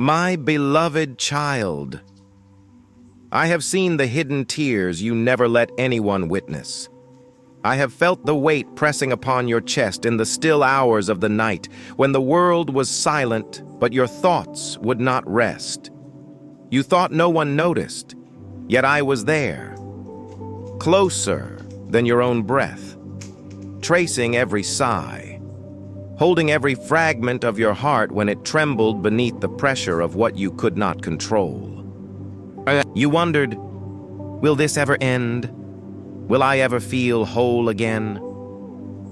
My beloved child, I have seen the hidden tears you never let anyone witness. I have felt the weight pressing upon your chest in the still hours of the night when the world was silent, but your thoughts would not rest. You thought no one noticed, yet I was there, closer than your own breath, tracing every sigh, holding every fragment of your heart when it trembled beneath the pressure of what you could not control. You wondered, will this ever end? Will I ever feel whole again?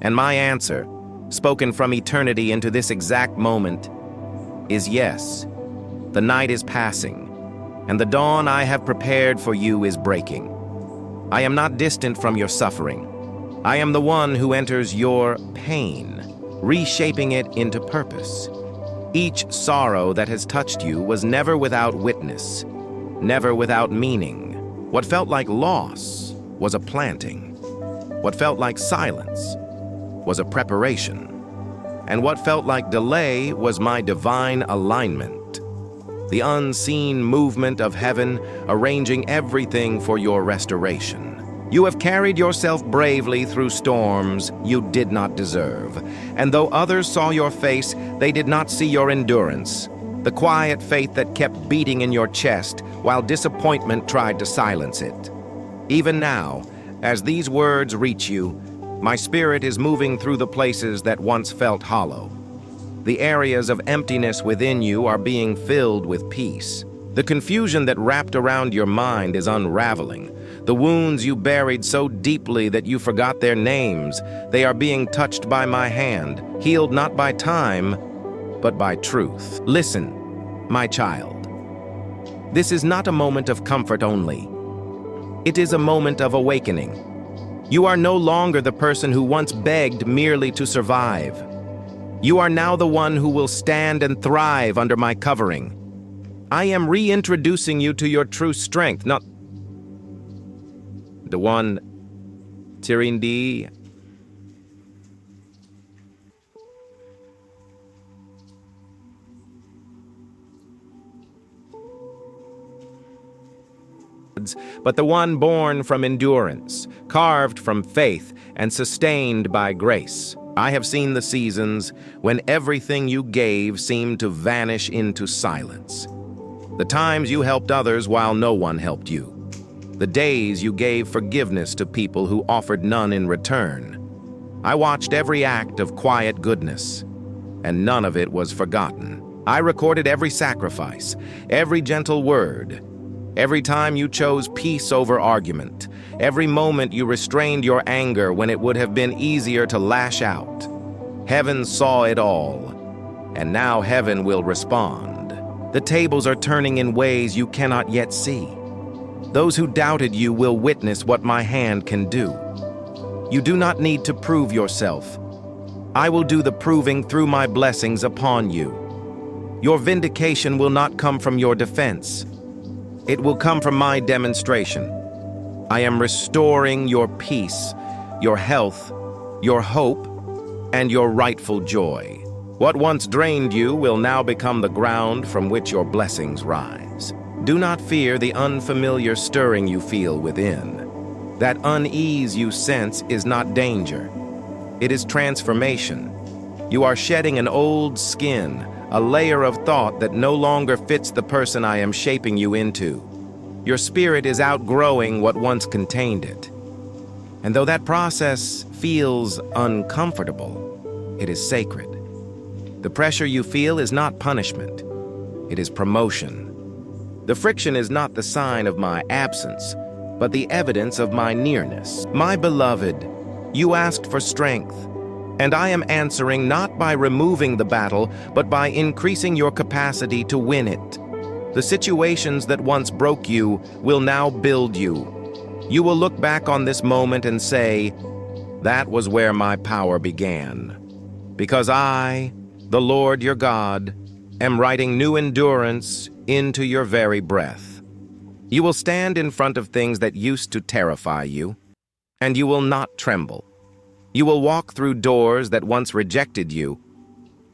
And my answer, spoken from eternity into this exact moment, is yes. The night is passing, and the dawn I have prepared for you is breaking. I am not distant from your suffering. I am the one who enters your pain, reshaping it into purpose. Each sorrow that has touched you was never without witness, never without meaning. What felt like loss was a planting. What felt like silence was a preparation. And what felt like delay was my divine alignment, the unseen movement of heaven arranging everything for your restoration. You have carried yourself bravely through storms you did not deserve. And though others saw your face, they did not see your endurance, the quiet faith that kept beating in your chest while disappointment tried to silence it. Even now, as these words reach you, my spirit is moving through the places that once felt hollow. The areas of emptiness within you are being filled with peace. The confusion that wrapped around your mind is unraveling. The wounds you buried so deeply that you forgot their names, they are being touched by my hand, healed not by time, but by truth. Listen, my child. This is not a moment of comfort only. It is a moment of awakening. You are no longer the person who once begged merely to survive. You are now the one who will stand and thrive under my covering. I am reintroducing you to your true strength, not the one Tirindi. But the one born from endurance, carved from faith, and sustained by grace. I have seen the seasons when everything you gave seemed to vanish into silence. The times you helped others while no one helped you. The days you gave forgiveness to people who offered none in return. I watched every act of quiet goodness, and none of it was forgotten. I recorded every sacrifice, every gentle word, every time you chose peace over argument, every moment you restrained your anger when it would have been easier to lash out. Heaven saw it all, and now heaven will respond. The tables are turning in ways you cannot yet see. Those who doubted you will witness what my hand can do. You do not need to prove yourself. I will do the proving through my blessings upon you. Your vindication will not come from your defense. It will come from my demonstration. I am restoring your peace, your health, your hope, and your rightful joy. What once drained you will now become the ground from which your blessings rise. Do not fear the unfamiliar stirring you feel within. That unease you sense is not danger. It is transformation. You are shedding an old skin, a layer of thought that no longer fits the person I am shaping you into. Your spirit is outgrowing what once contained it. And though that process feels uncomfortable, it is sacred. The pressure you feel is not punishment. It is promotion. The friction is not the sign of my absence, but the evidence of my nearness. My beloved, you asked for strength, and I am answering not by removing the battle, but by increasing your capacity to win it. The situations that once broke you will now build you. You will look back on this moment and say, that was where my power began. Because I, the Lord your God, am writing new endurance into your very breath. You will stand in front of things that used to terrify you, and you will not tremble. You will walk through doors that once rejected you,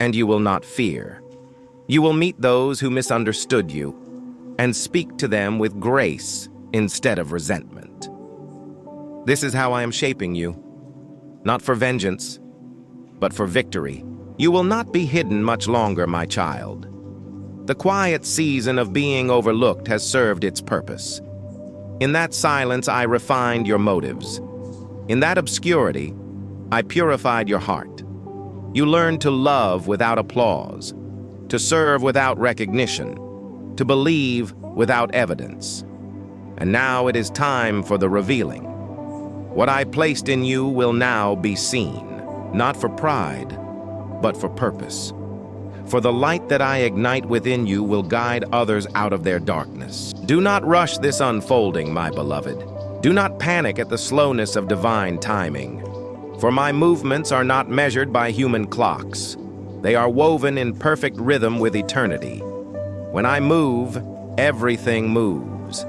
and you will not fear. You will meet those who misunderstood you and speak to them with grace instead of resentment. This is how I am shaping you, not for vengeance, but for victory. You will not be hidden much longer, my child. The quiet season of being overlooked has served its purpose. In that silence, I refined your motives. In that obscurity, I purified your heart. You learned to love without applause, to serve without recognition, to believe without evidence. And now it is time for the revealing. What I placed in you will now be seen, not for pride, but for purpose. For the light that I ignite within you will guide others out of their darkness. Do not rush this unfolding, my beloved. Do not panic at the slowness of divine timing. For my movements are not measured by human clocks. They are woven in perfect rhythm with eternity. When I move, everything moves.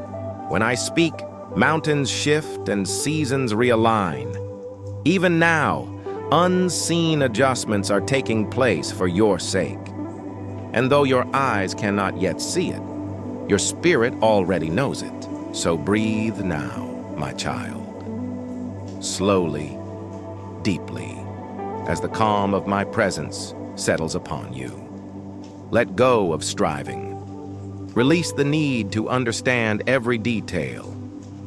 When I speak, mountains shift and seasons realign. Even now, unseen adjustments are taking place for your sake. And though your eyes cannot yet see it, your spirit already knows it. So breathe now, my child. Slowly, deeply, as the calm of my presence settles upon you. Let go of striving. Release the need to understand every detail.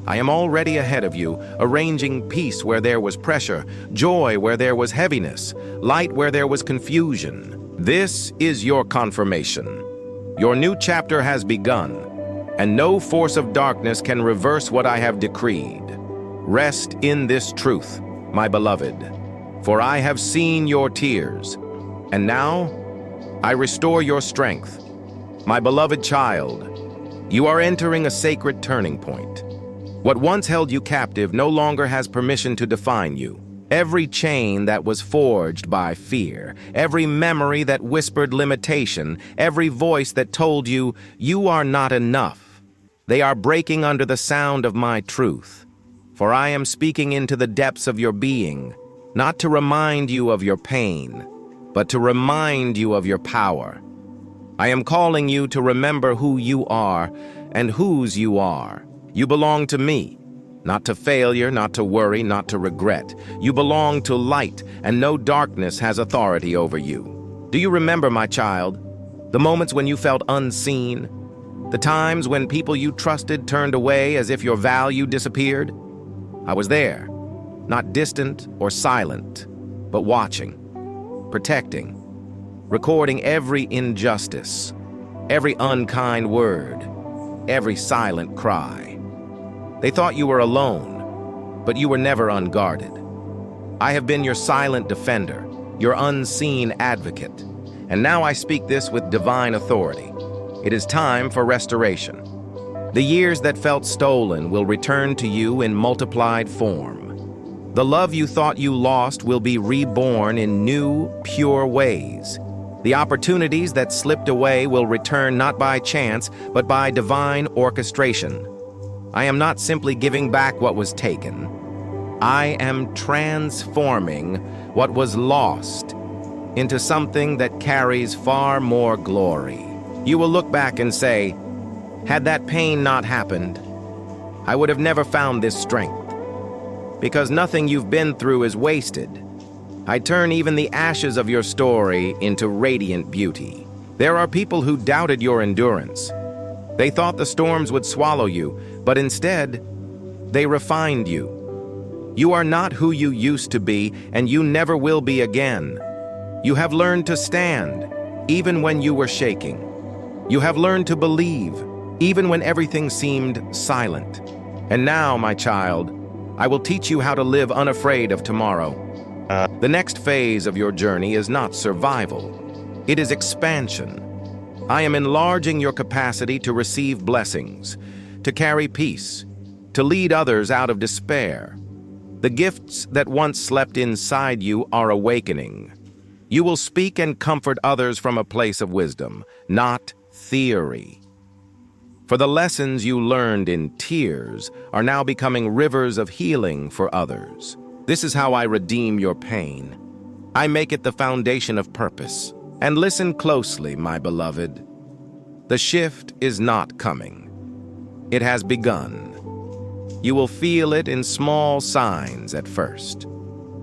I am already ahead of you, arranging peace where there was pressure, joy where there was heaviness, light where there was confusion. This is your confirmation. Your new chapter has begun, and no force of darkness can reverse what I have decreed. Rest in this truth, my beloved, for I have seen your tears, and now I restore your strength. My beloved child, you are entering a sacred turning point. What once held you captive no longer has permission to define you. Every chain that was forged by fear, every memory that whispered limitation, every voice that told you, you are not enough, they are breaking under the sound of my truth. For I am speaking into the depths of your being, not to remind you of your pain, but to remind you of your power. I am calling you to remember who you are and whose you are. You belong to me, not to failure, not to worry, not to regret. You belong to light, and no darkness has authority over you. Do you remember, my child, the moments when you felt unseen? The times when people you trusted turned away as if your value disappeared? I was there, not distant or silent, but watching, protecting, recording every injustice, every unkind word, every silent cry. They thought you were alone, but you were never unguarded. I have been your silent defender, your unseen advocate, and now I speak this with divine authority. It is time for restoration. The years that felt stolen will return to you in multiplied form. The love you thought you lost will be reborn in new, pure ways. The opportunities that slipped away will return not by chance, but by divine orchestration. I am not simply giving back what was taken. I am transforming what was lost into something that carries far more glory. You will look back and say, had that pain not happened, I would have never found this strength. Because nothing you've been through is wasted. I turn even the ashes of your story into radiant beauty. There are people who doubted your endurance. They thought the storms would swallow you, but instead, they refined you. You are not who you used to be, and you never will be again. You have learned to stand, even when you were shaking. You have learned to believe, even when everything seemed silent. And now, my child, I will teach you how to live unafraid of tomorrow. The next phase of your journey is not survival. It is expansion. I am enlarging your capacity to receive blessings, to carry peace, to lead others out of despair. The gifts that once slept inside you are awakening. You will speak and comfort others from a place of wisdom, not theory. For the lessons you learned in tears are now becoming rivers of healing for others. This is how I redeem your pain. I make it the foundation of purpose. And listen closely, my beloved. The shift is not coming. It has begun. You will feel it in small signs at first.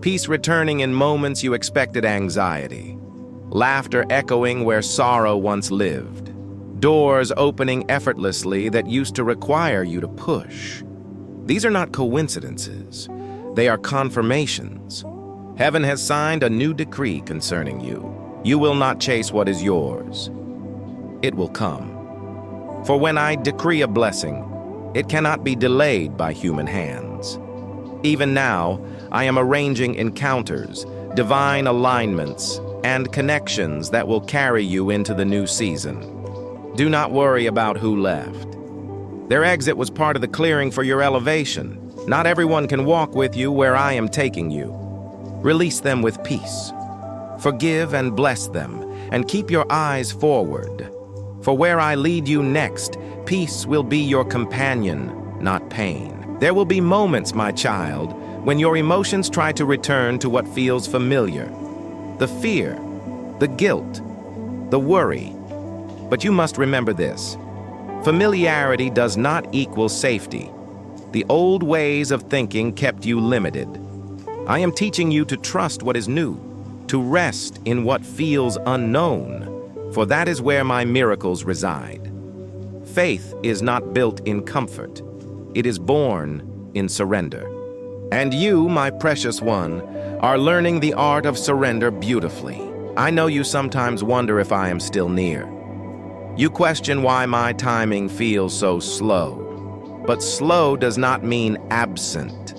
Peace returning in moments you expected anxiety. Laughter echoing where sorrow once lived. Doors opening effortlessly that used to require you to push. These are not coincidences. They are confirmations. Heaven has signed a new decree concerning you. You will not chase what is yours. It will come. For when I decree a blessing, it cannot be delayed by human hands. Even now, I am arranging encounters, divine alignments, and connections that will carry you into the new season. Do not worry about who left. Their exit was part of the clearing for your elevation. Not everyone can walk with you where I am taking you. Release them with peace. Forgive and bless them, and keep your eyes forward. For where I lead you next, peace will be your companion, not pain. There will be moments, my child, when your emotions try to return to what feels familiar. The fear, the guilt, the worry. But you must remember this. Familiarity does not equal safety. The old ways of thinking kept you limited. I am teaching you to trust what is new, to rest in what feels unknown, for that is where my miracles reside. Faith is not built in comfort. It is born in surrender. And you, my precious one, are learning the art of surrender beautifully. I know you sometimes wonder if I am still near. You question why my timing feels so slow. But slow does not mean absent.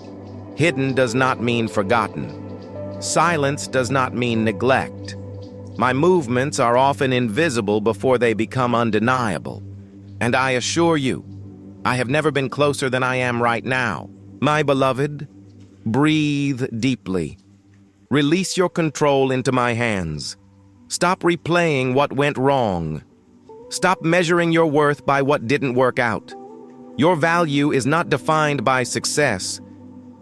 Hidden does not mean forgotten. Silence does not mean neglect. My movements are often invisible before they become undeniable. And I assure you, I have never been closer than I am right now. My beloved, breathe deeply. Release your control into my hands. Stop replaying what went wrong. Stop measuring your worth by what didn't work out. Your value is not defined by success.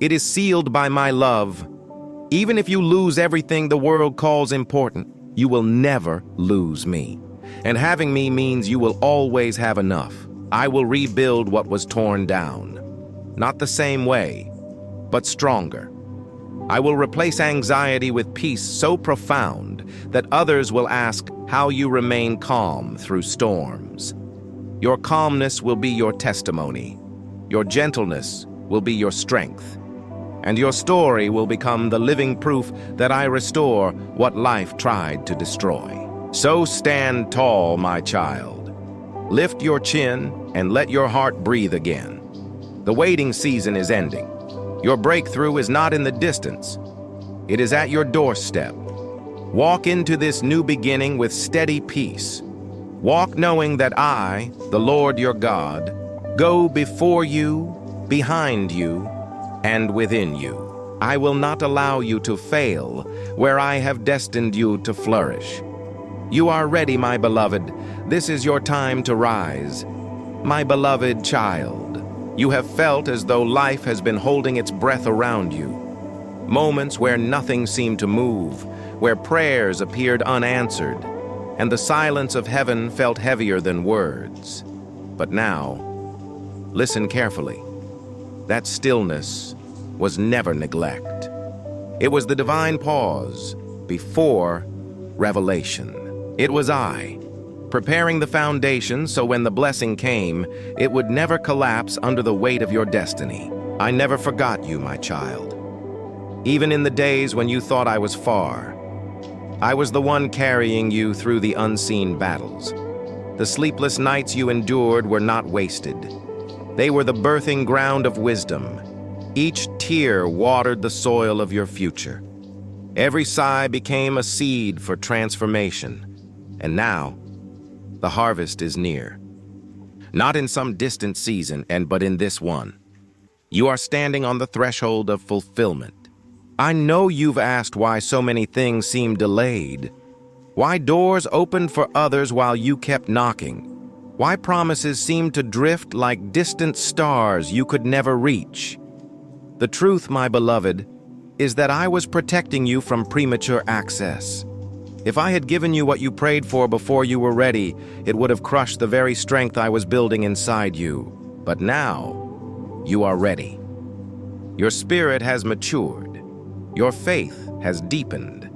It is sealed by my love. Even if you lose everything the world calls important, you will never lose me. And having me means you will always have enough. I will rebuild what was torn down. Not the same way, but stronger. I will replace anxiety with peace so profound that others will ask how you remain calm through storms. Your calmness will be your testimony. Your gentleness will be your strength. And your story will become the living proof that I restore what life tried to destroy. So stand tall, my child. Lift your chin and let your heart breathe again. The waiting season is ending. Your breakthrough is not in the distance. It is at your doorstep. Walk into this new beginning with steady peace. Walk knowing that I, the Lord your God, go before you, behind you, and within you. I will not allow you to fail where I have destined you to flourish. You are ready, my beloved. This is your time to rise. My beloved child, you have felt as though life has been holding its breath around you. Moments where nothing seemed to move, where prayers appeared unanswered, and the silence of heaven felt heavier than words. But now, listen carefully. That stillness was never neglect. It was the divine pause before revelation. It was I, preparing the foundation so when the blessing came, it would never collapse under the weight of your destiny. I never forgot you, my child. Even in the days when you thought I was far, I was the one carrying you through the unseen battles. The sleepless nights you endured were not wasted. They were the birthing ground of wisdom. Each tear watered the soil of your future. Every sigh became a seed for transformation. And now, the harvest is near. Not in some distant season, but in this one. You are standing on the threshold of fulfillment. I know you've asked why so many things seem delayed. Why doors opened for others while you kept knocking. Why promises seemed to drift like distant stars you could never reach. The truth, my beloved, is that I was protecting you from premature access. If I had given you what you prayed for before you were ready, it would have crushed the very strength I was building inside you. But now, you are ready. Your spirit has matured. Your faith has deepened.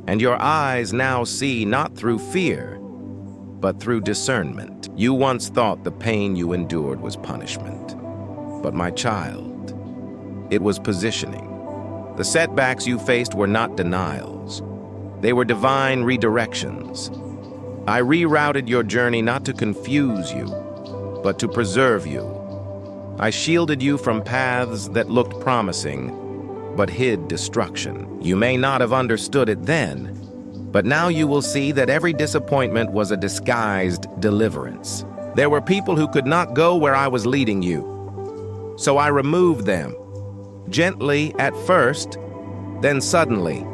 And your eyes now see not through fear, but through discernment. You once thought the pain you endured was punishment. But my child, it was positioning. The setbacks you faced were not denials. They were divine redirections. I rerouted your journey not to confuse you, but to preserve you. I shielded you from paths that looked promising, but hid destruction. You may not have understood it then, but now you will see that every disappointment was a disguised deliverance. There were people who could not go where I was leading you. So I removed them, gently at first, then suddenly.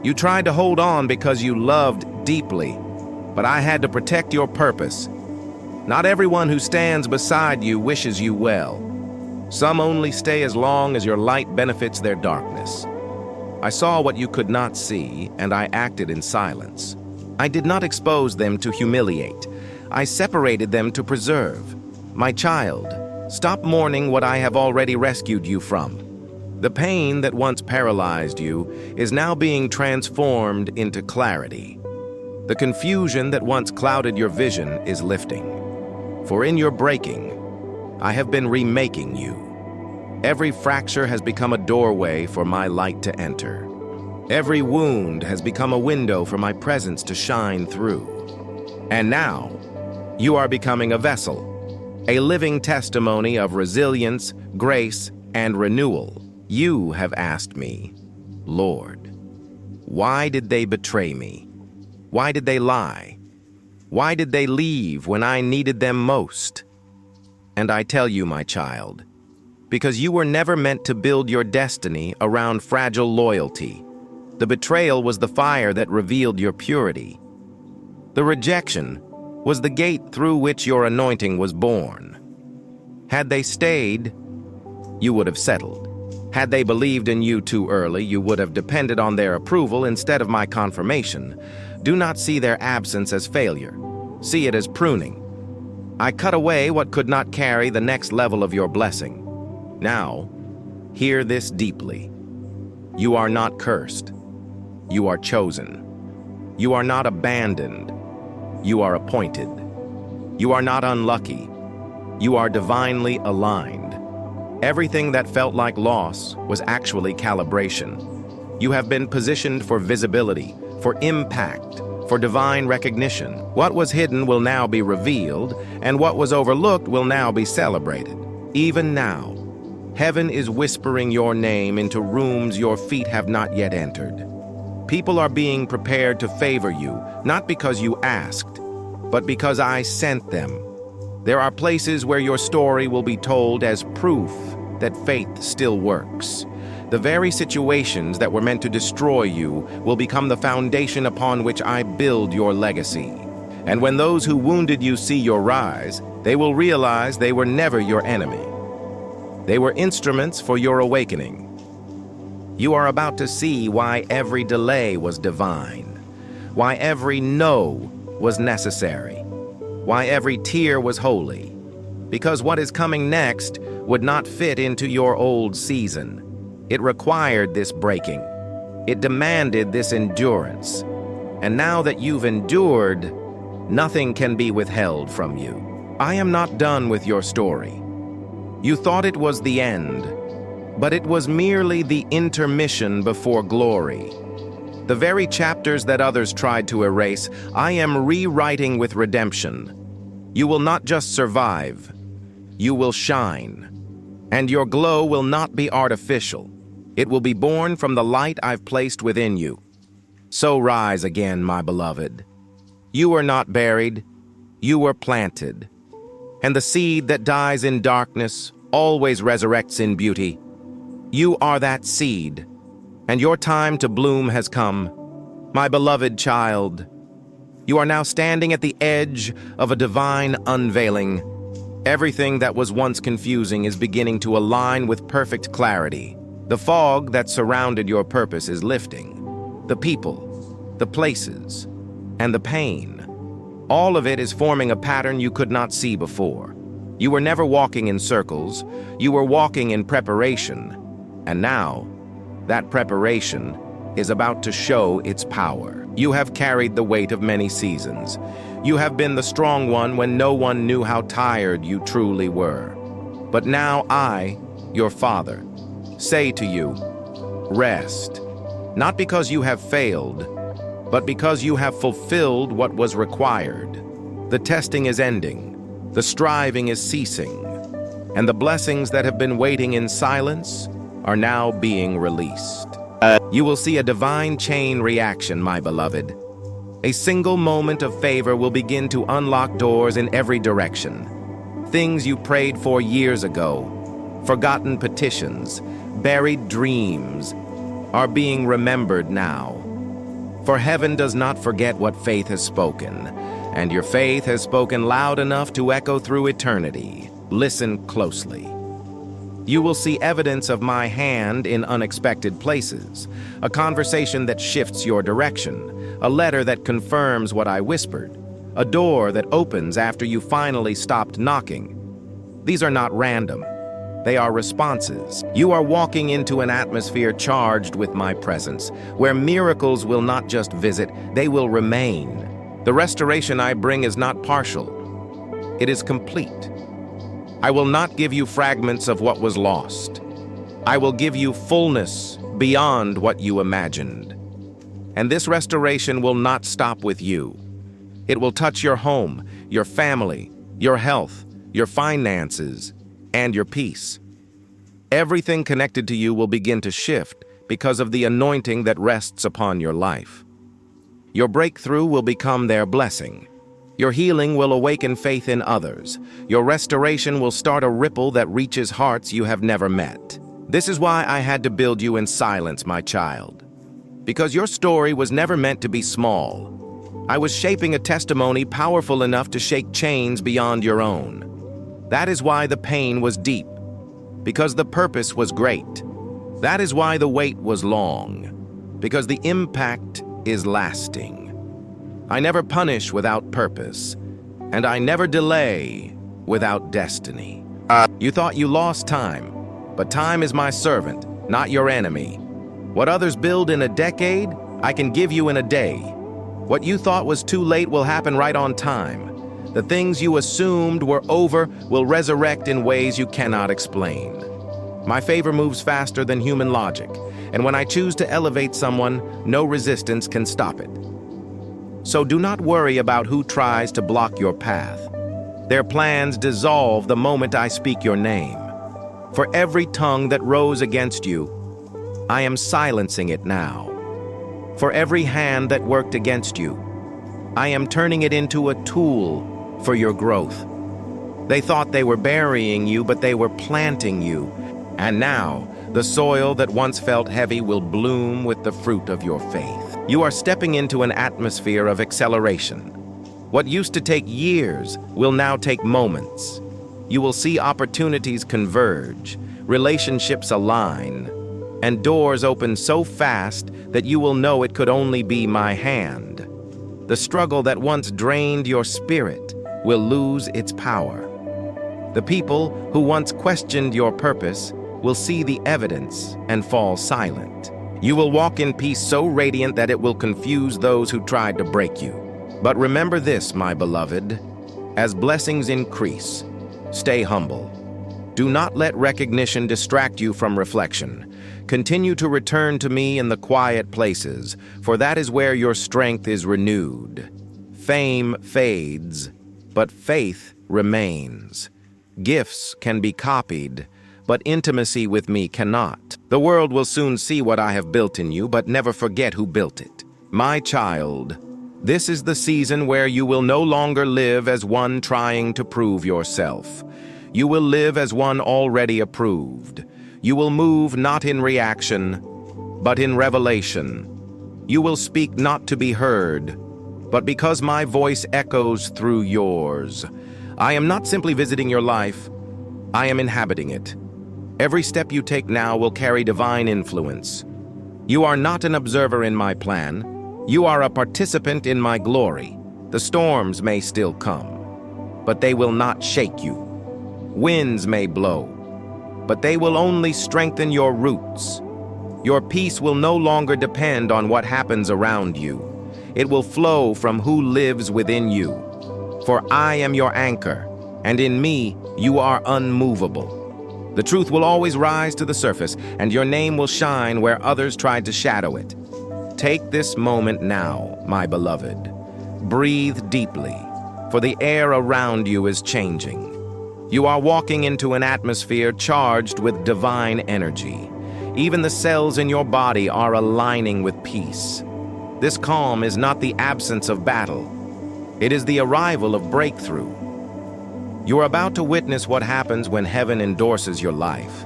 You tried to hold on because you loved deeply, but I had to protect your purpose. Not everyone who stands beside you wishes you well. Some only stay as long as your light benefits their darkness. I saw what you could not see, and I acted in silence. I did not expose them to humiliate. I separated them to preserve. My child, stop mourning what I have already rescued you from. The pain that once paralyzed you is now being transformed into clarity. The confusion that once clouded your vision is lifting. For in your breaking, I have been remaking you. Every fracture has become a doorway for my light to enter. Every wound has become a window for my presence to shine through. And now, you are becoming a vessel, a living testimony of resilience, grace, and renewal. You have asked me, Lord, why did they betray me? Why did they lie? Why did they leave when I needed them most? And I tell you, my child, because you were never meant to build your destiny around fragile loyalty. The betrayal was the fire that revealed your purity. The rejection was the gate through which your anointing was born. Had they stayed, you would have settled. Had they believed in you too early, you would have depended on their approval instead of my confirmation. Do not see their absence as failure. See it as pruning. I cut away what could not carry the next level of your blessing. Now, hear this deeply. You are not cursed. You are chosen. You are not abandoned. You are appointed. You are not unlucky. You are divinely aligned. Everything that felt like loss was actually calibration. You have been positioned for visibility, for impact, for divine recognition. What was hidden will now be revealed, and what was overlooked will now be celebrated. Even now, heaven is whispering your name into rooms your feet have not yet entered. People are being prepared to favor you, not because you asked, but because I sent them. There are places where your story will be told as proof that faith still works. The very situations that were meant to destroy you will become the foundation upon which I build your legacy. And when those who wounded you see your rise, they will realize they were never your enemy. They were instruments for your awakening. You are about to see why every delay was divine, why every no was necessary, why every tear was holy. Because what is coming next would not fit into your old season. It required this breaking. It demanded this endurance. And now that you've endured, nothing can be withheld from you. I am not done with your story. You thought it was the end, but it was merely the intermission before glory. The very chapters that others tried to erase, I am rewriting with redemption. You will not just survive, you will shine. And your glow will not be artificial. It will be born from the light I've placed within you. So rise again, my beloved. You were not buried, you were planted. And the seed that dies in darkness always resurrects in beauty. You are that seed, and your time to bloom has come. My beloved child, you are now standing at the edge of a divine unveiling. Everything that was once confusing is beginning to align with perfect clarity. The fog that surrounded your purpose is lifting. The people, the places, and the pain. All of it is forming a pattern you could not see before. You were never walking in circles, you were walking in preparation. And now, that preparation is about to show its power. You have carried the weight of many seasons. You have been the strong one when no one knew how tired you truly were. But now I, your Father, say to you, rest, not because you have failed, but because you have fulfilled what was required. The testing is ending, the striving is ceasing, and the blessings that have been waiting in silence are now being released. You will see a divine chain reaction, my beloved. A single moment of favor will begin to unlock doors in every direction. Things you prayed for years ago, forgotten petitions, buried dreams, are being remembered now. For heaven does not forget what faith has spoken, and your faith has spoken loud enough to echo through eternity. Listen closely. You will see evidence of my hand in unexpected places, a conversation that shifts your direction, a letter that confirms what I whispered, a door that opens after you finally stopped knocking. These are not random. They are responses. You are walking into an atmosphere charged with my presence, where miracles will not just visit, they will remain. The restoration I bring is not partial. It is complete. I will not give you fragments of what was lost. I will give you fullness beyond what you imagined. And this restoration will not stop with you. It will touch your home, your family, your health, your finances, and your peace. Everything connected to you will begin to shift because of the anointing that rests upon your life. Your breakthrough will become their blessing. Your healing will awaken faith in others. Your restoration will start a ripple that reaches hearts you have never met. This is why I had to build you in silence, my child. Because your story was never meant to be small. I was shaping a testimony powerful enough to shake chains beyond your own. That is why the pain was deep. Because the purpose was great. That is why the wait was long. Because the impact is lasting. I never punish without purpose, and I never delay without destiny. You thought you lost time, but time is my servant, not your enemy. What others build in a decade, I can give you in a day. What you thought was too late will happen right on time. The things you assumed were over will resurrect in ways you cannot explain. My favor moves faster than human logic, and when I choose to elevate someone, no resistance can stop it. So do not worry about who tries to block your path. Their plans dissolve the moment I speak your name. For every tongue that rose against you, I am silencing it now. For every hand that worked against you, I am turning it into a tool for your growth. They thought they were burying you, but they were planting you. And now, the soil that once felt heavy will bloom with the fruit of your faith. You are stepping into an atmosphere of acceleration. What used to take years will now take moments. You will see opportunities converge, relationships align, and doors open so fast that you will know it could only be my hand. The struggle that once drained your spirit will lose its power. The people who once questioned your purpose will see the evidence and fall silent. You will walk in peace so radiant that it will confuse those who tried to break you. But remember this, my beloved, as blessings increase, stay humble. Do not let recognition distract you from reflection. Continue to return to me in the quiet places, for that is where your strength is renewed. Fame fades, but faith remains. Gifts can be copied, but intimacy with me cannot. The world will soon see what I have built in you, but never forget who built it. My child, this is the season where you will no longer live as one trying to prove yourself. You will live as one already approved. You will move not in reaction, but in revelation. You will speak not to be heard, but because my voice echoes through yours. I am not simply visiting your life, I am inhabiting it. Every step you take now will carry divine influence. You are not an observer in my plan, You are a participant in my glory. The storms may still come, but they will not shake you. Winds may blow, but they will only strengthen your roots. Your peace will no longer depend on what happens around you. It will flow from who lives within you. For I am your anchor, and in me you are unmovable. The truth will always rise to the surface, and your name will shine where others tried to shadow it. Take this moment now, my beloved. Breathe deeply, for the air around you is changing. You are walking into an atmosphere charged with divine energy. Even the cells in your body are aligning with peace. This calm is not the absence of battle. It is the arrival of breakthrough. You are about to witness what happens when heaven endorses your life.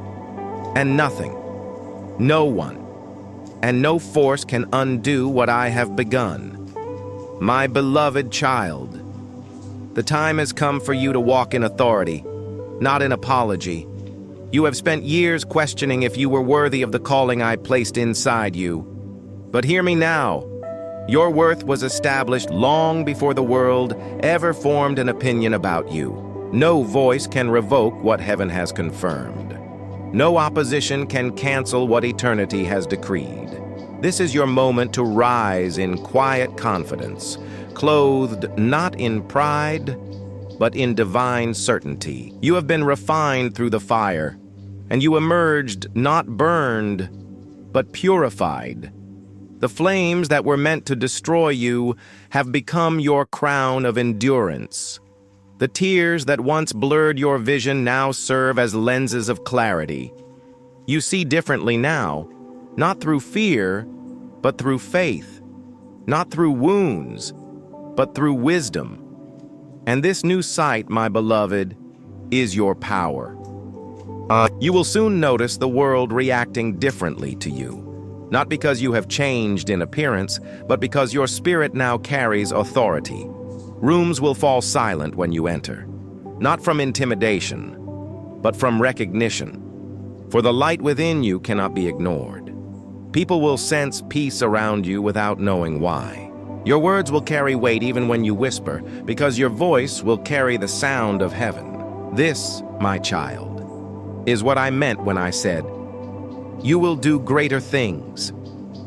And nothing, no one, and no force can undo what I have begun. My beloved child, the time has come for you to walk in authority, not in apology. You have spent years questioning if you were worthy of the calling I placed inside you. But hear me now. Your worth was established long before the world ever formed an opinion about you. No voice can revoke what heaven has confirmed. No opposition can cancel what eternity has decreed. This is your moment to rise in quiet confidence, clothed not in pride, but in divine certainty. You have been refined through the fire, and you emerged not burned, but purified. The flames that were meant to destroy you have become your crown of endurance. The tears that once blurred your vision now serve as lenses of clarity. You see differently now, not through fear, but through faith, not through wounds, but through wisdom. And this new sight, my beloved, is your power. You will soon notice the world reacting differently to you, not because you have changed in appearance, but because your spirit now carries authority. Rooms will fall silent when you enter, not from intimidation, but from recognition. For the light within you cannot be ignored. People will sense peace around you without knowing why. Your words will carry weight even when you whisper, because your voice will carry the sound of heaven. This, my child, is what I meant when I said, you will do greater things.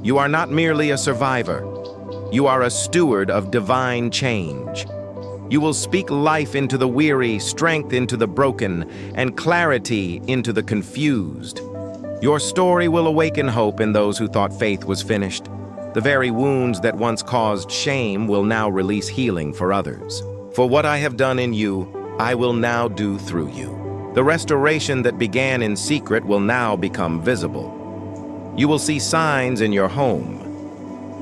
You are not merely a survivor. You are a steward of divine change. You will speak life into the weary, strength into the broken, and clarity into the confused. Your story will awaken hope in those who thought faith was finished. The very wounds that once caused shame will now release healing for others. For what I have done in you, I will now do through you. The restoration that began in secret will now become visible. You will see signs in your home.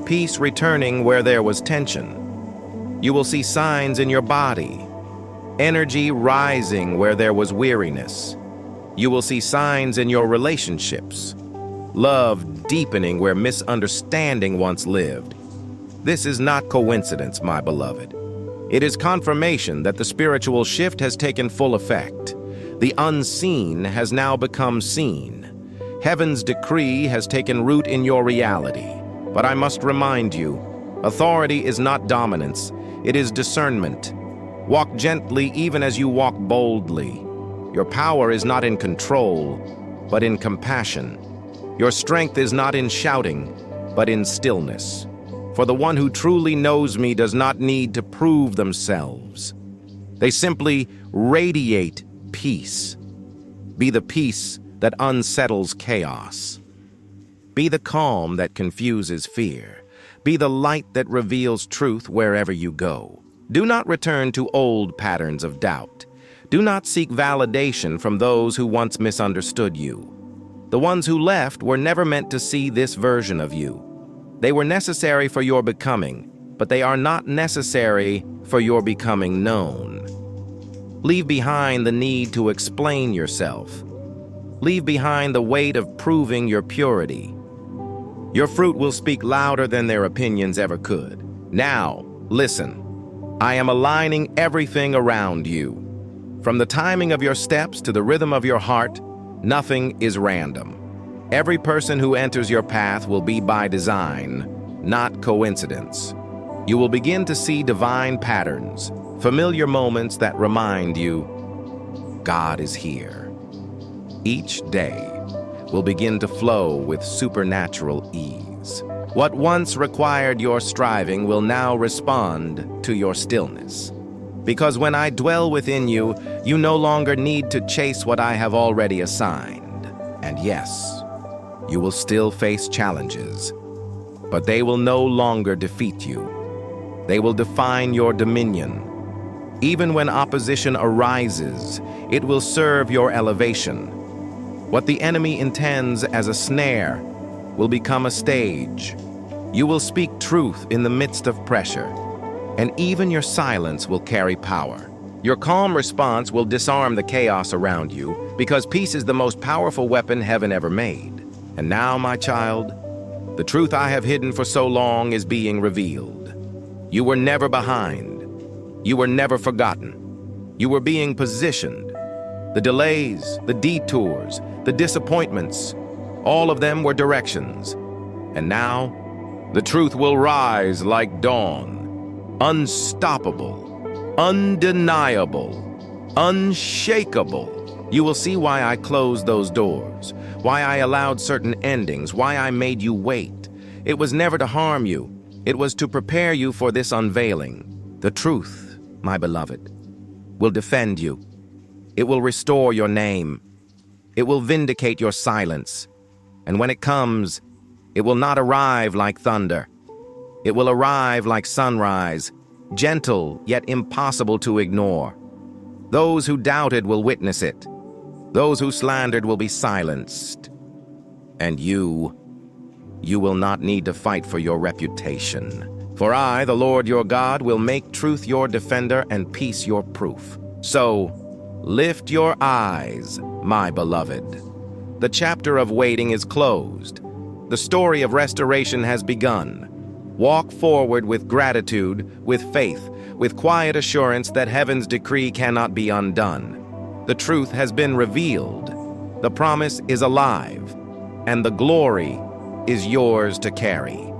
Peace returning where there was tension. You will see signs in your body. Energy rising where there was weariness. You will see signs in your relationships. Love deepening where misunderstanding once lived. This is not coincidence, my beloved. It is confirmation that the spiritual shift has taken full effect. The unseen has now become seen. Heaven's decree has taken root in your reality. But I must remind you, authority is not dominance, it is discernment. Walk gently even as you walk boldly. Your power is not in control, but in compassion. Your strength is not in shouting, but in stillness. For the one who truly knows me does not need to prove themselves. They simply radiate peace. Be the peace that unsettles chaos. Be the calm that confuses fear. Be the light that reveals truth wherever you go. Do not return to old patterns of doubt. Do not seek validation from those who once misunderstood you. The ones who left were never meant to see this version of you. They were necessary for your becoming, but they are not necessary for your becoming known. Leave behind the need to explain yourself. Leave behind the weight of proving your purity. Your fruit will speak louder than their opinions ever could. Now, listen. I am aligning everything around you. From the timing of your steps to the rhythm of your heart, nothing is random. Every person who enters your path will be by design, not coincidence. You will begin to see divine patterns, familiar moments that remind you, God is here. Each day will begin to flow with supernatural ease. What once required your striving will now respond to your stillness. Because when I dwell within you, you no longer need to chase what I have already assigned. And yes, you will still face challenges, but they will no longer defeat you. They will define your dominion. Even when opposition arises, it will serve your elevation. What the enemy intends as a snare will become a stage. You will speak truth in the midst of pressure, and even your silence will carry power. Your calm response will disarm the chaos around you, because peace is the most powerful weapon heaven ever made. And now, my child, the truth I have hidden for so long is being revealed. You were never behind. You were never forgotten. You were being positioned. The delays, the detours, the disappointments, all of them were directions. And now, the truth will rise like dawn, unstoppable, undeniable, unshakable. You will see why I closed those doors, why I allowed certain endings, why I made you wait. It was never to harm you. It was to prepare you for this unveiling. The truth, my beloved, will defend you. It will restore your name. It will vindicate your silence. And when it comes, it will not arrive like thunder. It will arrive like sunrise, gentle yet impossible to ignore. Those who doubted will witness it. Those who slandered will be silenced. And you will not need to fight for your reputation. For I, the Lord your God, will make truth your defender and peace your proof. So, lift your eyes, my beloved. The chapter of waiting is closed. The story of restoration has begun. Walk forward with gratitude, with faith, with quiet assurance that heaven's decree cannot be undone. The truth has been revealed. The promise is alive, and the glory is yours to carry.